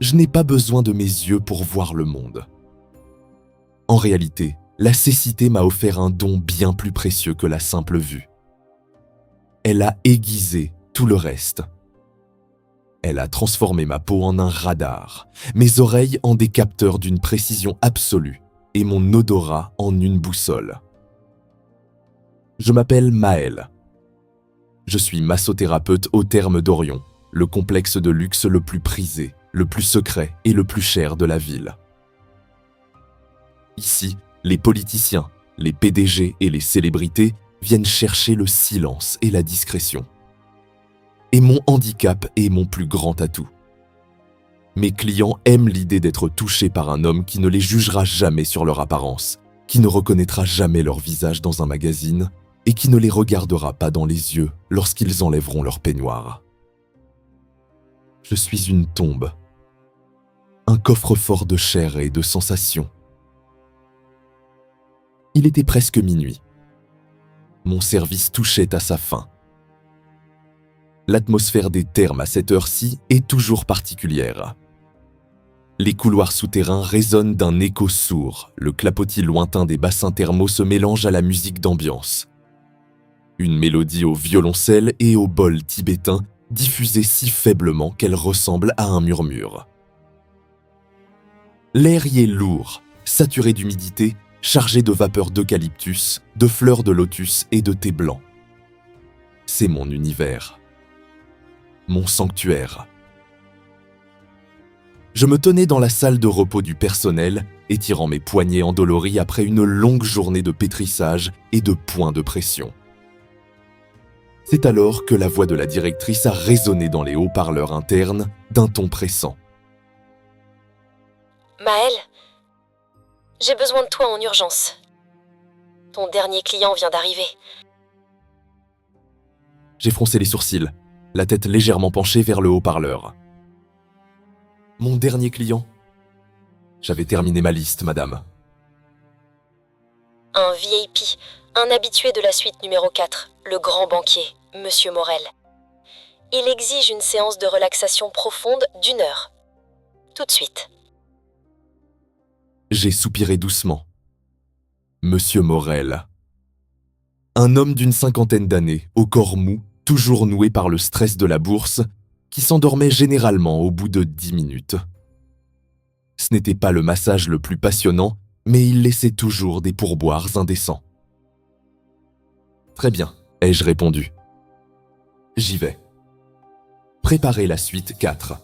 Je n'ai pas besoin de mes yeux pour voir le monde. En réalité, la cécité m'a offert un don bien plus précieux que la simple vue. Elle a aiguisé tout le reste. Elle a transformé ma peau en un radar, mes oreilles en des capteurs d'une précision absolue et mon odorat en une boussole. Je m'appelle Maël. Je suis massothérapeute au Thermes d'Orion, le complexe de luxe le plus prisé, le plus secret et le plus cher de la ville. Ici, les politiciens, les PDG et les célébrités viennent chercher le silence et la discrétion. Et mon handicap est mon plus grand atout. Mes clients aiment l'idée d'être touchés par un homme qui ne les jugera jamais sur leur apparence, qui ne reconnaîtra jamais leur visage dans un magazine et qui ne les regardera pas dans les yeux lorsqu'ils enlèveront leur peignoir. Je suis une tombe, un coffre-fort de chair et de sensations. Il était presque minuit. Mon service touchait à sa fin. L'atmosphère des thermes à cette heure-ci est toujours particulière. Les couloirs souterrains résonnent d'un écho sourd, le clapotis lointain des bassins thermaux se mélange à la musique d'ambiance. Une mélodie au violoncelle et au bol tibétain diffusée si faiblement qu'elle ressemble à un murmure. L'air y est lourd, saturé d'humidité, chargé de vapeurs d'eucalyptus, de fleurs de lotus et de thé blanc. C'est mon univers. Mon sanctuaire. Je me tenais dans la salle de repos du personnel, étirant mes poignets endoloris après une longue journée de pétrissage et de points de pression. C'est alors que la voix de la directrice a résonné dans les haut-parleurs internes d'un ton pressant. Maël, j'ai besoin de toi en urgence. Ton dernier client vient d'arriver. J'ai froncé les sourcils, la tête légèrement penchée vers le haut-parleur. Mon dernier client. J'avais terminé ma liste, madame. Un VIP, un habitué de la suite numéro 4, le grand banquier, Monsieur Morel. Il exige une séance de relaxation profonde d'1 heure. Tout de suite. J'ai soupiré doucement. Monsieur Morel. Un homme d'une 50aine d'années, au corps mou, toujours noué par le stress de la bourse, qui s'endormait généralement au bout de 10 minutes. Ce n'était pas le massage le plus passionnant, mais il laissait toujours des pourboires indécents. Très bien, ai-je répondu. J'y vais. Préparez la suite 4.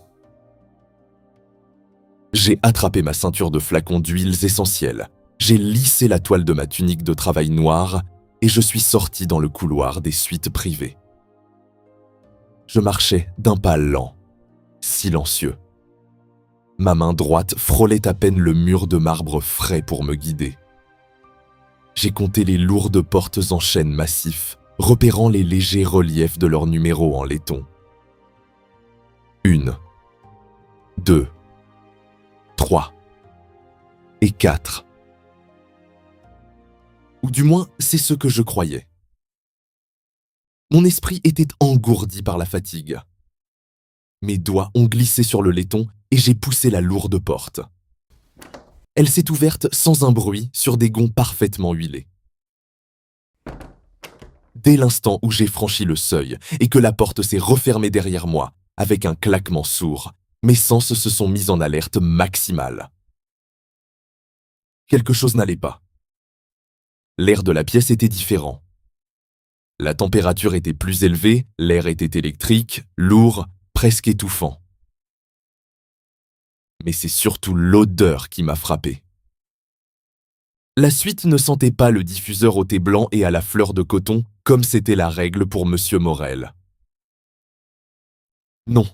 J'ai attrapé ma ceinture de flacons d'huiles essentielles, j'ai lissé la toile de ma tunique de travail noire et je suis sorti dans le couloir des suites privées. Je marchais d'un pas lent, silencieux. Ma main droite frôlait à peine le mur de marbre frais pour me guider. J'ai compté les lourdes portes en chêne massif, repérant les légers reliefs de leurs numéros en laiton. 1, 2, 3 et 4. Ou du moins, c'est ce que je croyais. Mon esprit était engourdi par la fatigue. Mes doigts ont glissé sur le laiton et j'ai poussé la lourde porte. Elle s'est ouverte sans un bruit sur des gonds parfaitement huilés. Dès l'instant où j'ai franchi le seuil et que la porte s'est refermée derrière moi, avec un claquement sourd, mes sens se sont mis en alerte maximale. Quelque chose n'allait pas. L'air de la pièce était différent. La température était plus élevée, l'air était électrique, lourd, presque étouffant. Mais c'est surtout l'odeur qui m'a frappé. La suite ne sentait pas le diffuseur au thé blanc et à la fleur de coton, comme c'était la règle pour Monsieur Morel. Non.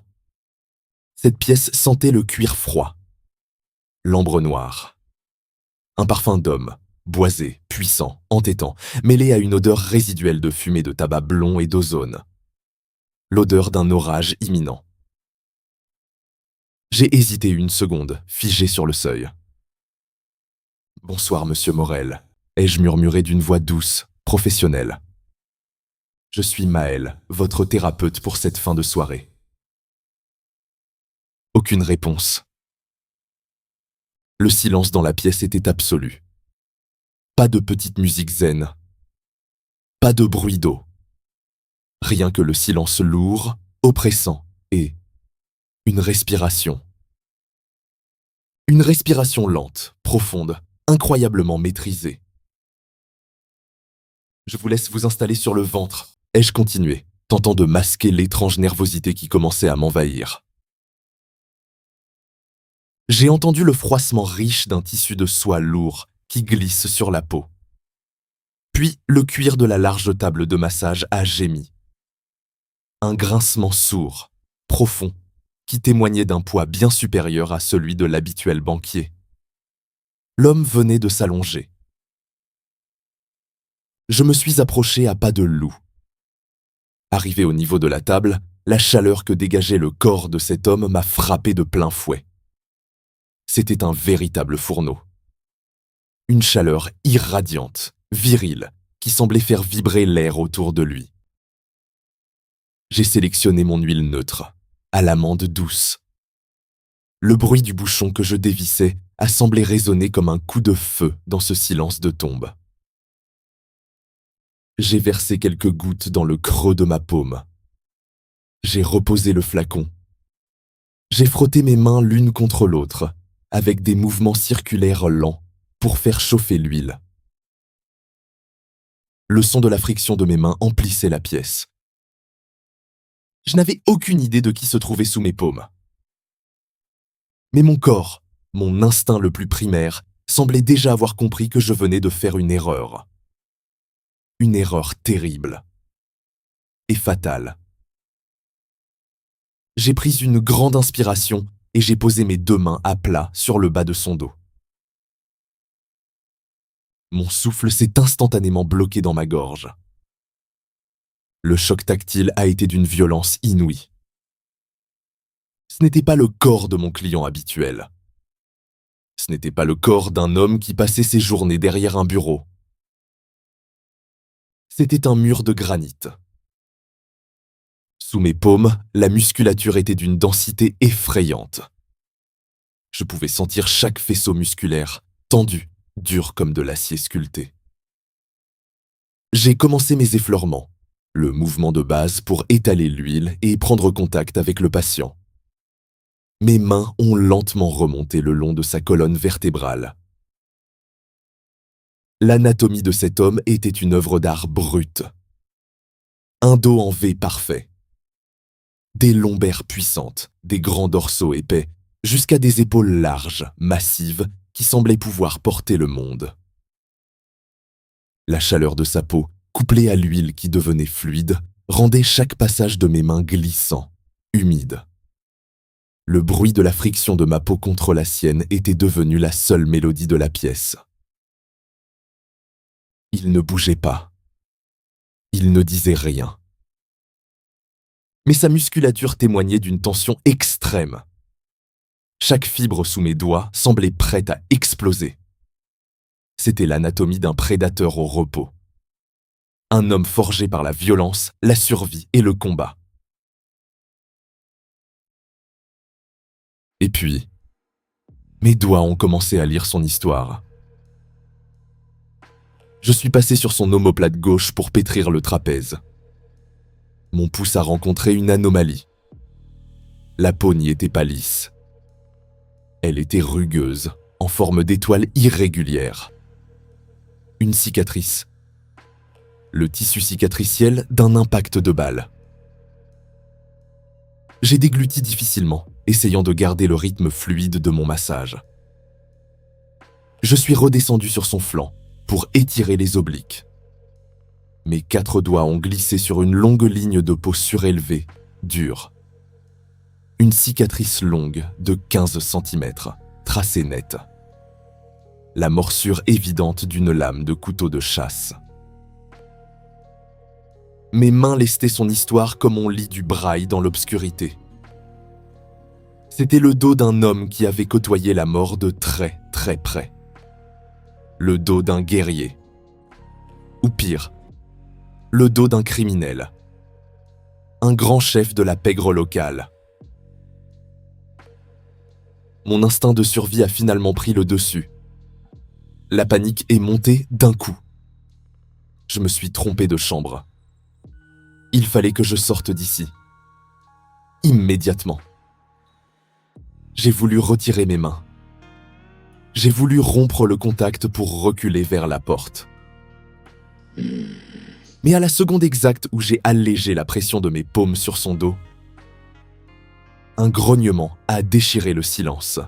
Cette pièce sentait le cuir froid, l'ambre noir. Un parfum d'homme, boisé, puissant, entêtant, mêlé à une odeur résiduelle de fumée de tabac blond et d'ozone. L'odeur d'un orage imminent. J'ai hésité une seconde, figé sur le seuil. « Bonsoir, Monsieur Morel », ai-je murmuré d'une voix douce, professionnelle. « Je suis Maël, votre thérapeute pour cette fin de soirée. » Aucune réponse. Le silence dans la pièce était absolu. Pas de petite musique zen. Pas de bruit d'eau. Rien que le silence lourd, oppressant et une respiration. Une respiration lente, profonde, incroyablement maîtrisée. Je vous laisse vous installer sur le ventre, ai-je continué, tentant de masquer l'étrange nervosité qui commençait à m'envahir. J'ai entendu le froissement riche d'un tissu de soie lourd qui glisse sur la peau. Puis le cuir de la large table de massage a gémi. Un grincement sourd, profond, qui témoignait d'un poids bien supérieur à celui de l'habituel banquier. L'homme venait de s'allonger. Je me suis approché à pas de loup. Arrivé au niveau de la table, la chaleur que dégageait le corps de cet homme m'a frappé de plein fouet. C'était un véritable fourneau. Une chaleur irradiante, virile, qui semblait faire vibrer l'air autour de lui. J'ai sélectionné mon huile neutre, à l'amande douce. Le bruit du bouchon que je dévissais a semblé résonner comme un coup de feu dans ce silence de tombe. J'ai versé quelques gouttes dans le creux de ma paume. J'ai reposé le flacon. J'ai frotté mes mains l'une contre l'autre, avec des mouvements circulaires lents, pour faire chauffer l'huile. Le son de la friction de mes mains emplissait la pièce. Je n'avais aucune idée de qui se trouvait sous mes paumes. Mais mon corps, mon instinct le plus primaire, semblait déjà avoir compris que je venais de faire une erreur. Une erreur terrible et fatale. J'ai pris une grande inspiration et j'ai posé mes 2 mains à plat sur le bas de son dos. Mon souffle s'est instantanément bloqué dans ma gorge. Le choc tactile a été d'une violence inouïe. Ce n'était pas le corps de mon client habituel. Ce n'était pas le corps d'un homme qui passait ses journées derrière un bureau. C'était un mur de granit. Sous mes paumes, la musculature était d'une densité effrayante. Je pouvais sentir chaque faisceau musculaire, tendu, dur comme de l'acier sculpté. J'ai commencé mes effleurements, le mouvement de base pour étaler l'huile et prendre contact avec le patient. Mes mains ont lentement remonté le long de sa colonne vertébrale. L'anatomie de cet homme était une œuvre d'art brute. Un dos en V parfait. Des lombaires puissantes, des grands dorsaux épais, jusqu'à des épaules larges, massives, qui semblaient pouvoir porter le monde. La chaleur de sa peau, couplée à l'huile qui devenait fluide, rendait chaque passage de mes mains glissant, humide. Le bruit de la friction de ma peau contre la sienne était devenu la seule mélodie de la pièce. Il ne bougeait pas. Il ne disait rien. Mais sa musculature témoignait d'une tension extrême. Chaque fibre sous mes doigts semblait prête à exploser. C'était l'anatomie d'un prédateur au repos. Un homme forgé par la violence, la survie et le combat. Et puis, mes doigts ont commencé à lire son histoire. Je suis passé sur son omoplate gauche pour pétrir le trapèze. Mon pouce a rencontré une anomalie. La peau n'y était pas lisse. Elle était rugueuse, en forme d'étoile irrégulière. Une cicatrice. Le tissu cicatriciel d'un impact de balle. J'ai dégluti difficilement, essayant de garder le rythme fluide de mon massage. Je suis redescendu sur son flanc pour étirer les obliques. Mes 4 doigts ont glissé sur une longue ligne de peau surélevée, dure. Une cicatrice longue de 15 cm, tracée nette. La morsure évidente d'une lame de couteau de chasse. Mes mains lestaient son histoire comme on lit du braille dans l'obscurité. C'était le dos d'un homme qui avait côtoyé la mort de très, très près. Le dos d'un guerrier. Ou pire, le dos d'un criminel. Un grand chef de la pègre locale. Mon instinct de survie a finalement pris le dessus. La panique est montée d'un coup. Je me suis trompé de chambre. Il fallait que je sorte d'ici. Immédiatement. J'ai voulu retirer mes mains. J'ai voulu rompre le contact pour reculer vers la porte. Mais à la seconde exacte où j'ai allégé la pression de mes paumes sur son dos, un grognement a déchiré le silence.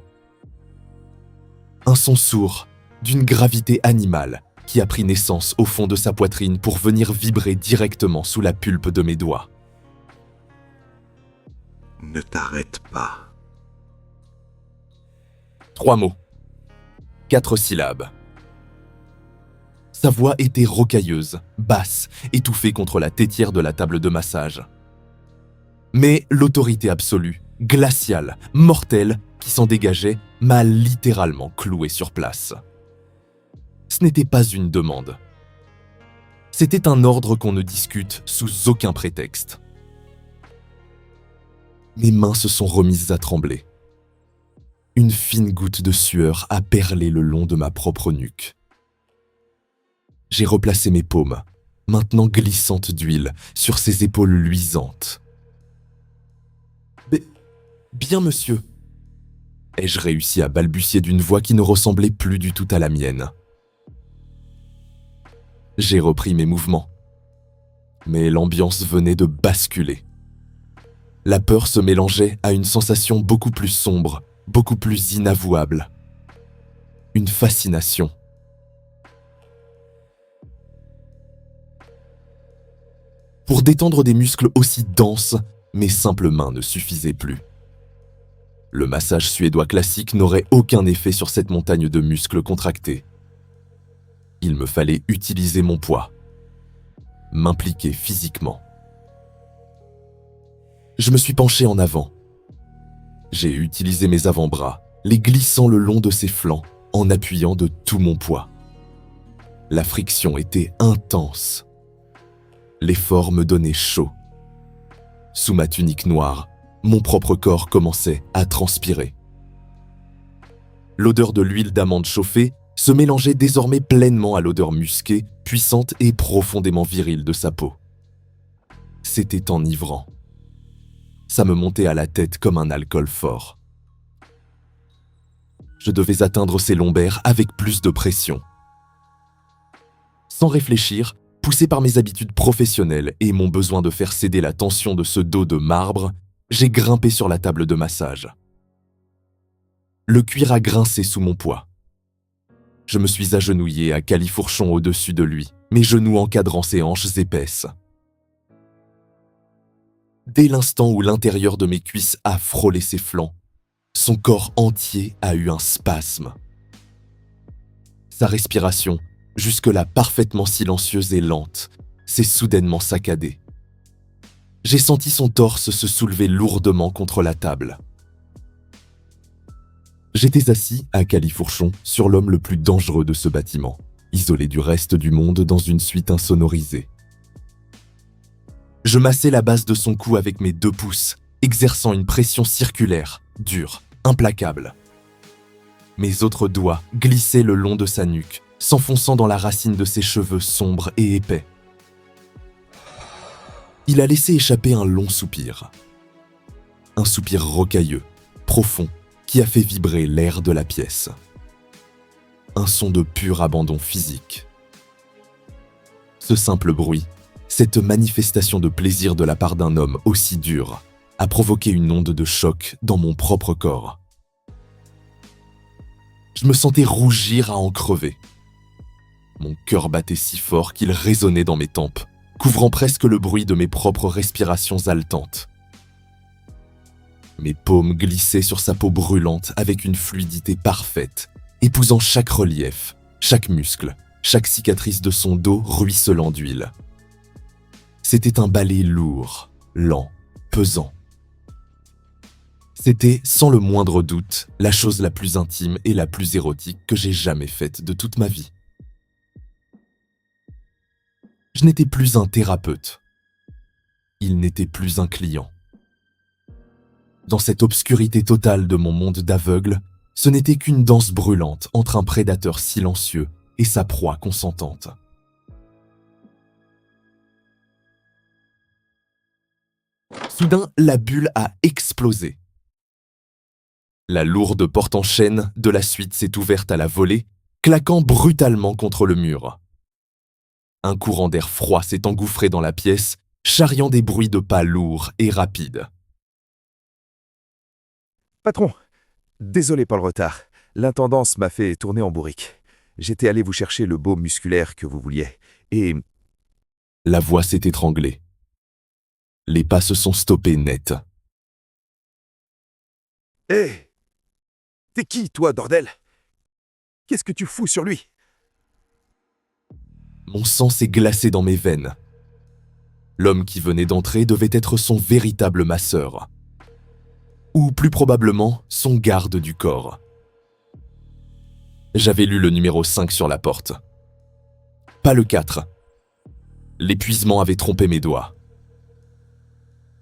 Un son sourd, d'une gravité animale, qui a pris naissance au fond de sa poitrine pour venir vibrer directement sous la pulpe de mes doigts. Ne t'arrête pas. 3 mots. 4 syllabes. Sa voix était rocailleuse, basse, étouffée contre la tétière de la table de massage. Mais l'autorité absolue, glaciale, mortelle, qui s'en dégageait, m'a littéralement cloué sur place. Ce n'était pas une demande. C'était un ordre qu'on ne discute sous aucun prétexte. Mes mains se sont remises à trembler. Une fine goutte de sueur a perlé le long de ma propre nuque. J'ai replacé mes paumes, maintenant glissantes d'huile, sur ses épaules luisantes. « Bien, monsieur !» ai-je réussi à balbutier d'une voix qui ne ressemblait plus du tout à la mienne. J'ai repris mes mouvements. Mais l'ambiance venait de basculer. La peur se mélangeait à une sensation beaucoup plus sombre, beaucoup plus inavouable. Une fascination. Pour détendre des muscles aussi denses, mes simples mains ne suffisaient plus. Le massage suédois classique n'aurait aucun effet sur cette montagne de muscles contractés. Il me fallait utiliser mon poids, m'impliquer physiquement. Je me suis penché en avant. J'ai utilisé mes avant-bras, les glissant le long de ses flancs, en appuyant de tout mon poids. La friction était intense. L'effort me donnait chaud. Sous ma tunique noire, mon propre corps commençait à transpirer. L'odeur de l'huile d'amande chauffée se mélangeait désormais pleinement à l'odeur musquée, puissante et profondément virile de sa peau. C'était enivrant. Ça me montait à la tête comme un alcool fort. Je devais atteindre ses lombaires avec plus de pression. Sans réfléchir, poussé par mes habitudes professionnelles et mon besoin de faire céder la tension de ce dos de marbre, j'ai grimpé sur la table de massage. Le cuir a grincé sous mon poids. Je me suis agenouillé à califourchon au-dessus de lui, mes genoux encadrant ses hanches épaisses. Dès l'instant où l'intérieur de mes cuisses a frôlé ses flancs, son corps entier a eu un spasme. Sa respiration, jusque-là parfaitement silencieuse et lente, s'est soudainement saccadée. J'ai senti son torse se soulever lourdement contre la table. J'étais assis à califourchon sur l'homme le plus dangereux de ce bâtiment, isolé du reste du monde dans une suite insonorisée. Je massais la base de son cou avec mes 2 pouces, exerçant une pression circulaire, dure, implacable. Mes autres doigts glissaient le long de sa nuque, s'enfonçant dans la racine de ses cheveux sombres et épais. Il a laissé échapper un long soupir. Un soupir rocailleux, profond, qui a fait vibrer l'air de la pièce. Un son de pur abandon physique. Ce simple bruit, cette manifestation de plaisir de la part d'un homme aussi dur, a provoqué une onde de choc dans mon propre corps. Je me sentais rougir à en crever. Mon cœur battait si fort qu'il résonnait dans mes tempes, couvrant presque le bruit de mes propres respirations haletantes. Mes paumes glissaient sur sa peau brûlante avec une fluidité parfaite, épousant chaque relief, chaque muscle, chaque cicatrice de son dos ruisselant d'huile. C'était un balai lourd, lent, pesant. C'était, sans le moindre doute, la chose la plus intime et la plus érotique que j'ai jamais faite de toute ma vie. Je n'étais plus un thérapeute. Il n'était plus un client. Dans cette obscurité totale de mon monde d'aveugle, ce n'était qu'une danse brûlante entre un prédateur silencieux et sa proie consentante. Soudain, la bulle a explosé. La lourde porte en chêne de la suite s'est ouverte à la volée, claquant brutalement contre le mur. Un courant d'air froid s'est engouffré dans la pièce, charriant des bruits de pas lourds et rapides. Patron, désolé pour le retard. L'intendance m'a fait tourner en bourrique. J'étais allé vous chercher le baume musculaire que vous vouliez. Et La voix s'est étranglée. Les pas se sont stoppés net. hé T'es qui, toi, Dordel? Qu'est-ce que tu fous sur lui? Mon sang s'est glacé dans mes veines. L'homme qui venait d'entrer devait être son véritable masseur. Ou plus probablement, son garde du corps. J'avais lu le numéro 5 sur la porte. Pas le 4. L'épuisement avait trompé mes doigts.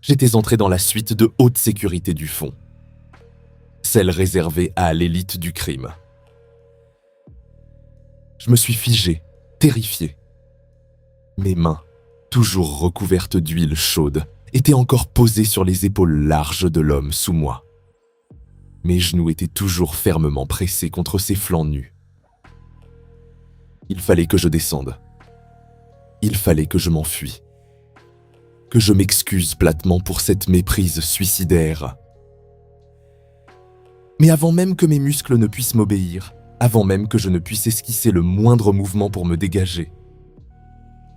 J'étais entré dans la suite de haute sécurité du fond. Celle réservée à l'élite du crime. Je me suis figé, terrifié. Mes mains, toujours recouvertes d'huile chaude, étaient encore posées sur les épaules larges de l'homme sous moi. Mes genoux étaient toujours fermement pressés contre ses flancs nus. Il fallait que je descende. Il fallait que je m'enfuis. Que je m'excuse platement pour cette méprise suicidaire. Mais avant même que mes muscles ne puissent m'obéir, avant même que je ne puisse esquisser le moindre mouvement pour me dégager,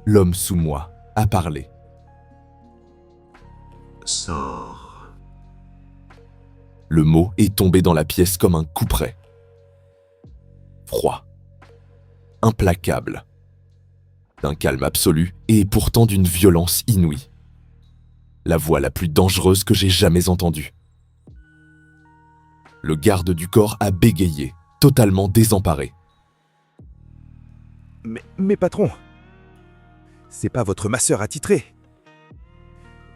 l'homme sous moi a parlé. Sors. Le mot est tombé dans la pièce comme un couperet. Froid. Implacable. D'un calme absolu et pourtant d'une violence inouïe. La voix la plus dangereuse que j'ai jamais entendue. Le garde du corps a bégayé, totalement désemparé. Mais patron, c'est pas votre masseur attitré.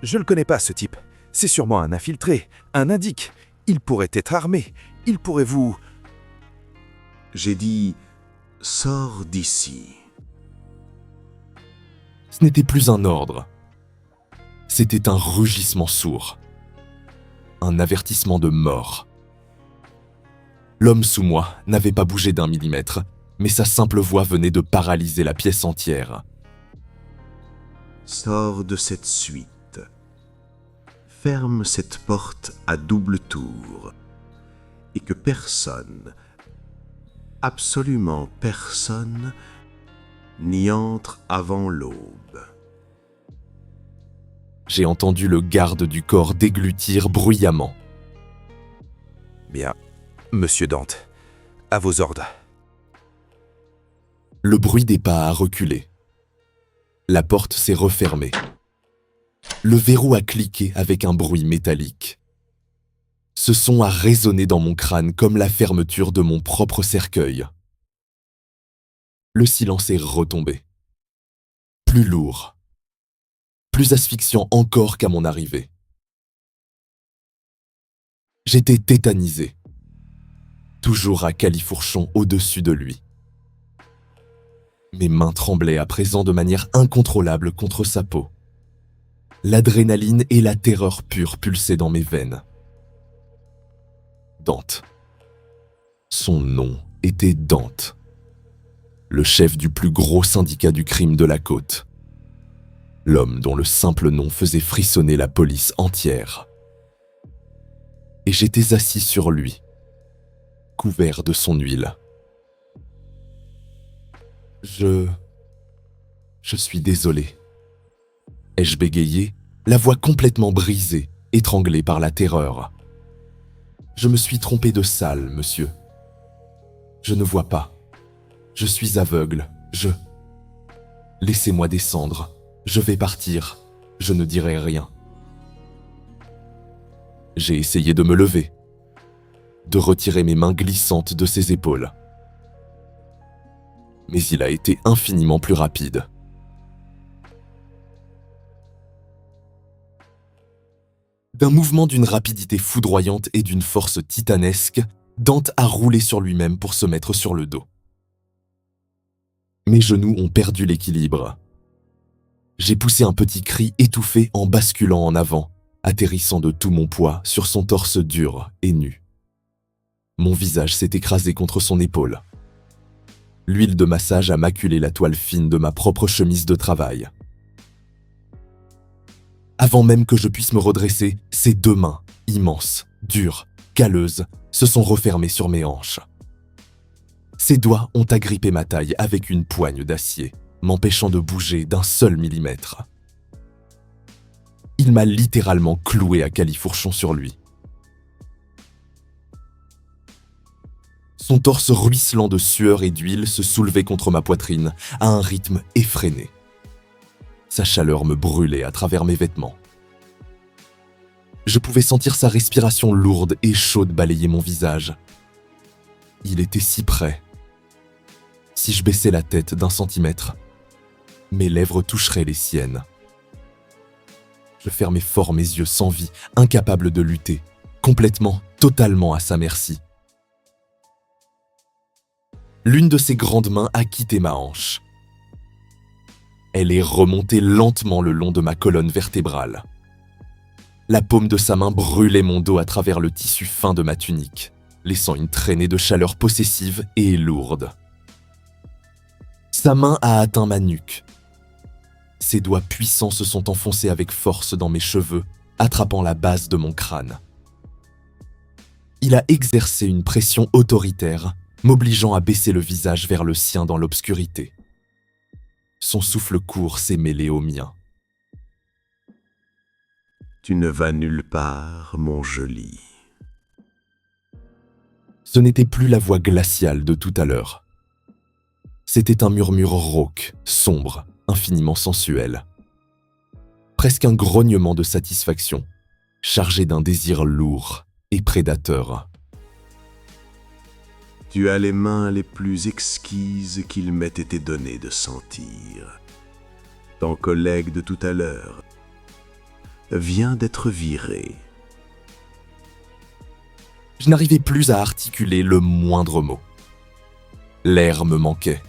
Je le connais pas, ce type. C'est sûrement un infiltré, un indique. Il pourrait être armé. Il pourrait vous... J'ai dit « Sors d'ici ». Ce n'était plus un ordre. C'était un rugissement sourd. Un avertissement de mort. L'homme sous moi n'avait pas bougé d'un millimètre, mais sa simple voix venait de paralyser la pièce entière. Sors de cette suite. Ferme cette porte à double tour. Et que personne, absolument personne, n'y entre avant l'aube. J'ai entendu le garde du corps déglutir bruyamment. Bien, monsieur Dante, à vos ordres. Le bruit des pas a reculé. La porte s'est refermée. Le verrou a cliqué avec un bruit métallique. Ce son a résonné dans mon crâne comme la fermeture de mon propre cercueil. Le silence est retombé. Plus lourd. Plus asphyxiant encore qu'à mon arrivée. J'étais tétanisé. Toujours à califourchon au-dessus de lui. Mes mains tremblaient à présent de manière incontrôlable contre sa peau. L'adrénaline et la terreur pure pulsaient dans mes veines. Dante. Son nom était Dante. Le chef du plus gros syndicat du crime de la côte. L'homme dont le simple nom faisait frissonner la police entière. Et j'étais assis sur lui, couvert de son huile. Je suis désolé. Ai-je bégayé, la voix complètement brisée, étranglée par la terreur. Je me suis trompé de salle, monsieur. Je ne vois pas. Je suis aveugle. Laissez-moi descendre. Je vais partir. Je ne dirai rien. J'ai essayé de me lever, de retirer mes mains glissantes de ses épaules. Mais il a été infiniment plus rapide. D'un mouvement d'une rapidité foudroyante et d'une force titanesque, Dante a roulé sur lui-même pour se mettre sur le dos. Mes genoux ont perdu l'équilibre. J'ai poussé un petit cri étouffé en basculant en avant, atterrissant de tout mon poids sur son torse dur et nu. Mon visage s'est écrasé contre son épaule. L'huile de massage a maculé la toile fine de ma propre chemise de travail. Avant même que je puisse me redresser, ses deux mains, immenses, dures, calleuses, se sont refermées sur mes hanches. Ses doigts ont agrippé ma taille avec une poigne d'acier, m'empêchant de bouger d'un seul millimètre. Il m'a littéralement cloué à califourchon sur lui. Son torse ruisselant de sueur et d'huile se soulevait contre ma poitrine à un rythme effréné. Sa chaleur me brûlait à travers mes vêtements. Je pouvais sentir sa respiration lourde et chaude balayer mon visage. Il était si près. Si je baissais la tête d'un centimètre, mes lèvres toucheraient les siennes. Je fermais fort mes yeux sans vie, incapable de lutter, complètement, totalement à sa merci. L'une de ses grandes mains a quitté ma hanche. Elle est remontée lentement le long de ma colonne vertébrale. La paume de sa main brûlait mon dos à travers le tissu fin de ma tunique, laissant une traînée de chaleur possessive et lourde. Sa main a atteint ma nuque. Ses doigts puissants se sont enfoncés avec force dans mes cheveux, attrapant la base de mon crâne. Il a exercé une pression autoritaire, m'obligeant à baisser le visage vers le sien dans l'obscurité. Son souffle court s'est mêlé au mien. Tu ne vas nulle part, mon joli. Ce n'était plus la voix glaciale de tout à l'heure. C'était un murmure rauque, sombre, infiniment sensuel. Presque un grognement de satisfaction, chargé d'un désir lourd et prédateur. Tu as les mains les plus exquises qu'il m'ait été donné de sentir. Ton collègue de tout à l'heure vient d'être viré. Je n'arrivais plus à articuler le moindre mot. L'air me manquait.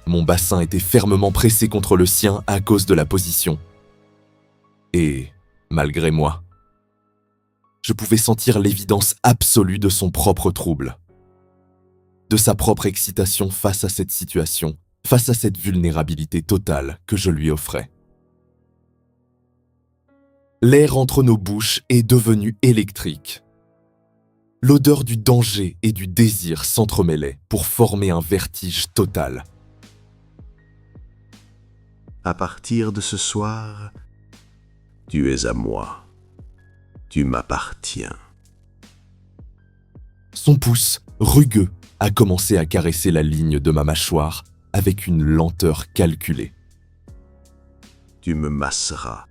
Mon bassin était fermement pressé contre le sien à cause de la position. Et, malgré moi, je pouvais sentir l'évidence absolue de son propre trouble, de sa propre excitation face à cette situation, face à cette vulnérabilité totale que je lui offrais. L'air entre nos bouches est devenu électrique. L'odeur du danger et du désir s'entremêlaient pour former un vertige total. À partir de ce soir, tu es à moi. Tu m'appartiens. Son pouce, rugueux, a commencé à caresser la ligne de ma mâchoire avec une lenteur calculée. Tu me masseras.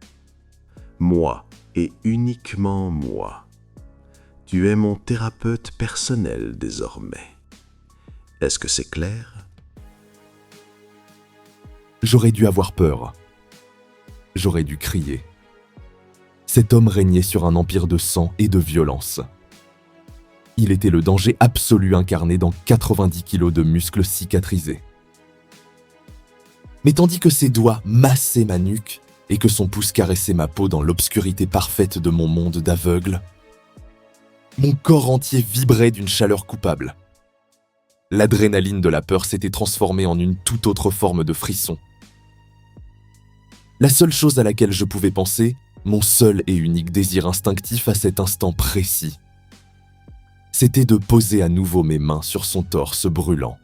Moi et uniquement moi. Tu es mon thérapeute personnel désormais. Est-ce que c'est clair? J'aurais dû avoir peur. J'aurais dû crier. Cet homme régnait sur un empire de sang et de violence. Il était le danger absolu incarné dans 90 kilos de muscles cicatrisés. Mais tandis que ses doigts massaient ma nuque et que son pouce caressait ma peau dans l'obscurité parfaite de mon monde d'aveugle, mon corps entier vibrait d'une chaleur coupable. L'adrénaline de la peur s'était transformée en une toute autre forme de frisson. La seule chose à laquelle je pouvais penser, mon seul et unique désir instinctif à cet instant précis, c'était de poser à nouveau mes mains sur son torse brûlant.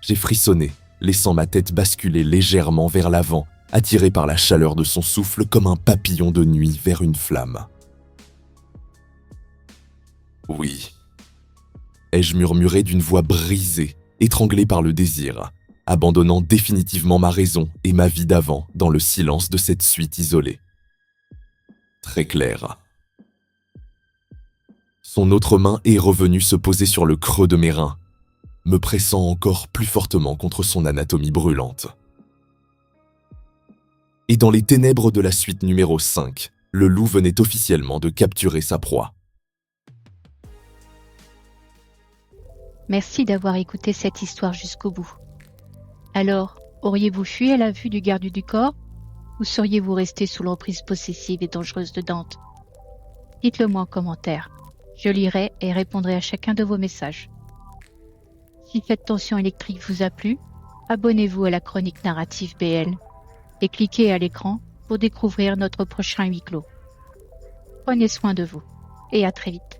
J'ai frissonné, laissant ma tête basculer légèrement vers l'avant, attiré par la chaleur de son souffle comme un papillon de nuit vers une flamme. Oui, ai-je murmuré d'une voix brisée, étranglée par le désir, abandonnant définitivement ma raison et ma vie d'avant dans le silence de cette suite isolée. Très clair. Son autre main est revenue se poser sur le creux de mes reins, me pressant encore plus fortement contre son anatomie brûlante. Et dans les ténèbres de la suite numéro 5, le loup venait officiellement de capturer sa proie. Merci d'avoir écouté cette histoire jusqu'au bout. Alors, auriez-vous fui à la vue du garde du corps ou seriez-vous resté sous l'emprise possessive et dangereuse de Dante? Dites-le moi en commentaire. Je lirai et répondrai à chacun de vos messages. Si cette tension électrique vous a plu, abonnez-vous à la chronique narrative BL et cliquez à l'écran pour découvrir notre prochain huis clos. Prenez soin de vous et à très vite.